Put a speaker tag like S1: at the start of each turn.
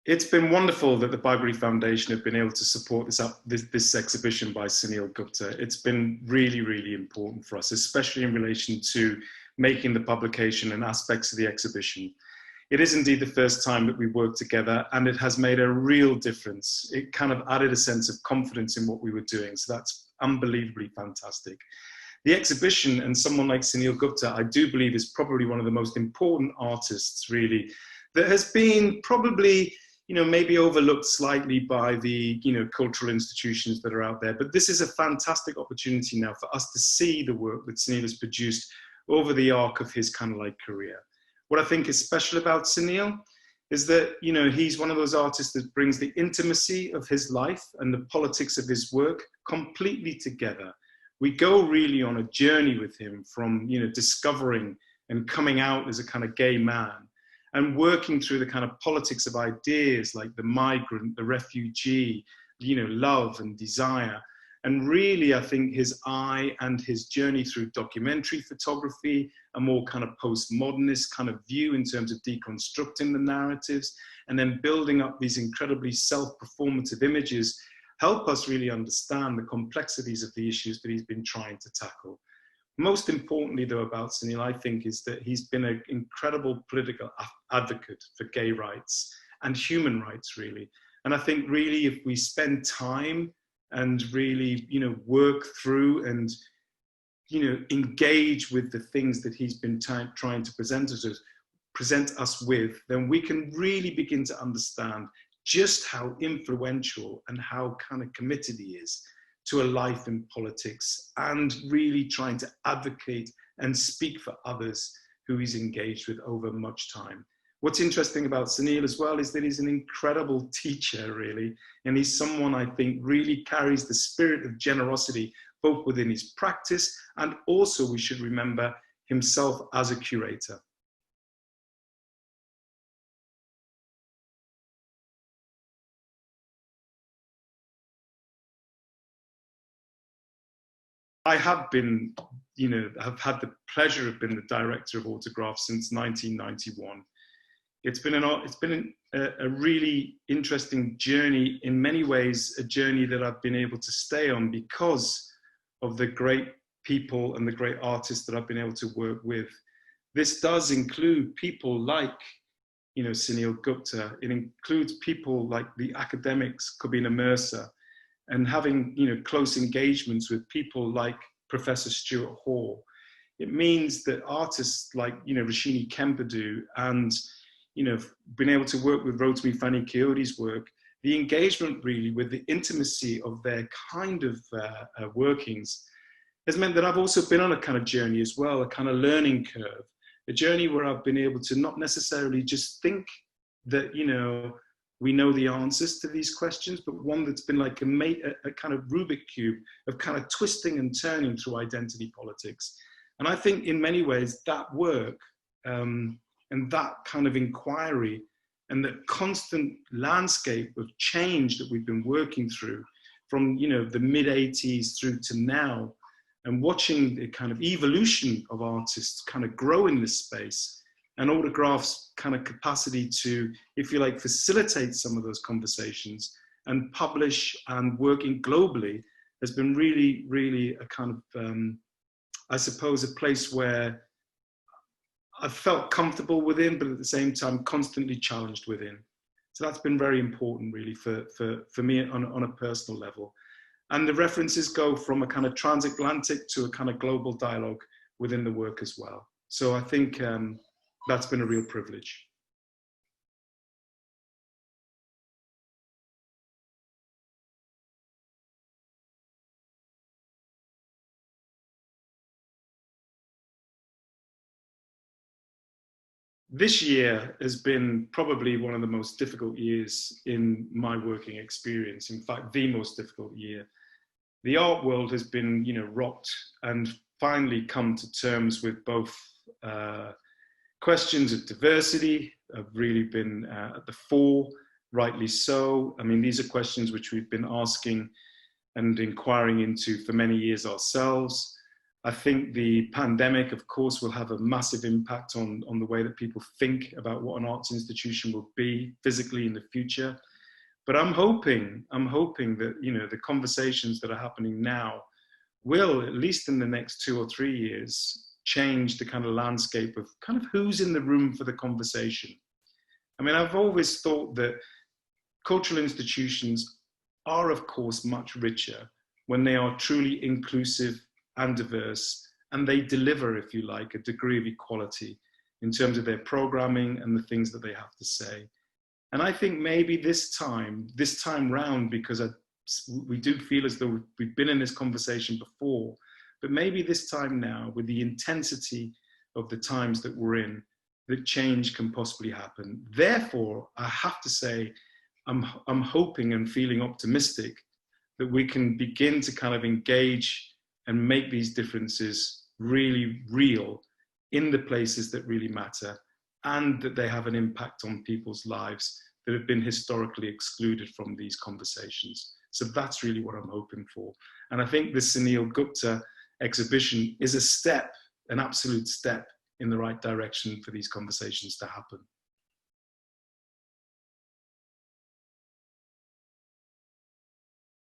S1: It's been wonderful that the Bagri Foundation have been able to support this exhibition by Sunil Gupta. It's been really, really important for us, especially in relation to making the publication and aspects of the exhibition. It is indeed the first time that we worked together, and it has made a real difference. It kind of added a sense of confidence in what we were doing, so that's unbelievably fantastic. The exhibition and someone like Sunil Gupta, I do believe, is probably one of the most important artists, really, that has been probably, maybe overlooked slightly by the, cultural institutions that are out there. But this is a fantastic opportunity now for us to see the work that Sunil has produced over the arc of his kind of like career. What I think is special about Sunil is that, he's one of those artists that brings the intimacy of his life and the politics of his work completely together. We go really on a journey with him from, discovering and coming out as a kind of gay man, and working through the kind of politics of ideas like the migrant, the refugee, love and desire. And really, I think his eye and his journey through documentary photography, a more kind of postmodernist kind of view in terms of deconstructing the narratives, and then building up these incredibly self-performative images, help us really understand the complexities of the issues that he's been trying to tackle. Most importantly, though, about Sunil, I think, is that he's been an incredible political advocate for gay rights and human rights, really. And I think really if we spend time and really, work through and, engage with the things that he's been trying to present us with, then we can really begin to understand just how influential and how kind of committed he is to a life in politics, and really trying to advocate and speak for others who he's engaged with over much time. What's interesting about Sunil as well is that he's an incredible teacher, really, and he's someone I think really carries the spirit of generosity, both within his practice and also, we should remember, himself as a curator. I have been, I've had the pleasure of being the director of Autograph since 1991. It's been a really interesting journey, in many ways, a journey that I've been able to stay on because of the great people and the great artists that I've been able to work with. This does include people like, Sunil Gupta. It includes people like the academics, Kubina Mercer, and having, close engagements with people like Professor Stuart Hall. It means that artists like, Roshini Kempadu and, being able to work with Rotimi Fani-Kayodi's work, the engagement really with the intimacy of their kind of workings has meant that I've also been on a kind of journey as well, a kind of learning curve, a journey where I've been able to not necessarily just think that, we know the answers to these questions, but one that's been like a kind of Rubik cube of kind of twisting and turning through identity politics. And I think in many ways that work and that kind of inquiry and the constant landscape of change that we've been working through from, the mid-80s through to now, and watching the kind of evolution of artists kind of grow in this space, and Autograph's kind of capacity to, if you like, facilitate some of those conversations and publish and working globally has been really, really a kind of, I suppose, a place where I've felt comfortable within, but at the same time, constantly challenged within. So that's been very important, really, for me on a personal level. And the references go from a kind of transatlantic to a kind of global dialogue within the work as well. So I think, that's been a real privilege. This year has been probably one of the most difficult years in my working experience. In fact, the most difficult year. The art world has been, rocked and finally come to terms with both questions of diversity have really been at the fore, rightly so. I mean, these are questions which we've been asking and inquiring into for many years ourselves. I think the pandemic, of course, will have a massive impact on the way that people think about what an arts institution will be physically in the future. But I'm hoping that, you know, the conversations that are happening now will, at least in the next 2 or 3 years, change the kind of landscape of kind of who's in the room for the conversation. I mean, I've always thought that cultural institutions are, of course, much richer when they are truly inclusive and diverse, and they deliver, if you like, a degree of equality in terms of their programming and the things that they have to say. And I think maybe this time round, because we do feel as though we've been in this conversation before, but maybe this time now, with the intensity of the times that we're in, that change can possibly happen. Therefore, I have to say, I'm hoping and feeling optimistic that we can begin to kind of engage and make these differences really real in the places that really matter, and that they have an impact on people's lives that have been historically excluded from these conversations. So that's really what I'm hoping for. And I think the Sunil Gupta exhibition is a step, an absolute step in the right direction for these conversations to happen.